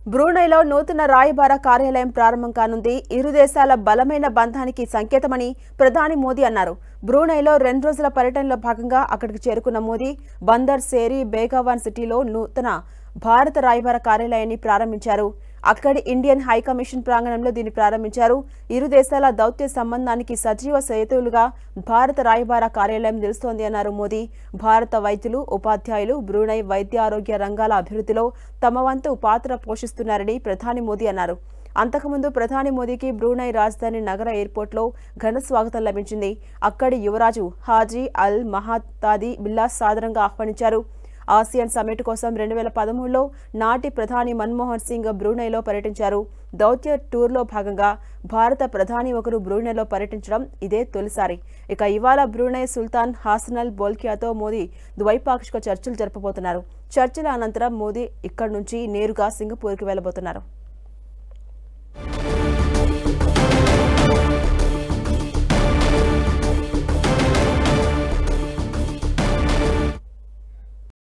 బ్రూనైలో నూతన రాయబార కార్యాలయం ప్రారంభం కానుంది. ఇరు దేశాల బలమైన బంధానికి సంకేతమని ప్రధాని మోదీ అన్నారు. బ్రూనైలో 2 రోజుల పర్యటనలో భాగంగా అక్కడికి చేరుకున్న మోదీ బందర్ సేరి బేగావాన్ సిటీలో నూతన భారత రాయబార కార్యాలయాన్ని ప్రారంభించారు. అక్కడి ఇండియన్ హై కమిషన్ ప్రాంగణంలో దీన్ని ప్రారంభించారు. ఇరు దేశాల దౌత్య సంబంధానికి సజీవ సేతువులుగా భారత రాయబార కార్యాలయం నిలుస్తోంది అన్నారు మోదీ. భారత వైద్యులు, ఉపాధ్యాయులు బ్రూనై వైద్య ఆరోగ్య రంగాల అభివృద్ధిలో తమ వంతు పాత్ర పోషిస్తున్నారని ప్రధాని మోదీ అన్నారు. అంతకుముందు ప్రధాని మోదీకి బ్రూనై రాజధాని నగర ఎయిర్పోర్ట్లో ఘన స్వాగతం లభించింది. అక్కడి యువరాజు హాజీ అల్ మహతాది బిల్లా సాదరంగా ఆహ్వానించారు. ఆసియాన్ సమ్మిట్ కోసం 2013లో నాటి ప్రధాని మన్మోహన్ సింగ్ బ్రూనైలో పర్యటించారు. దౌత్య టూర్లో భాగంగా భారత ప్రధాని ఒకరు బ్రూనైలో పర్యటించడం ఇదే తొలిసారి. ఇక ఇవాళ బ్రూనై సుల్తాన్ హాసనల్ బోల్కియాతో మోదీ ద్వైపాక్షిక చర్చలు జరపబోతున్నారు. చర్చల అనంతరం మోదీ ఇక్కడి నుంచి నేరుగా సింగపూర్కి వెళ్లబోతున్నారు.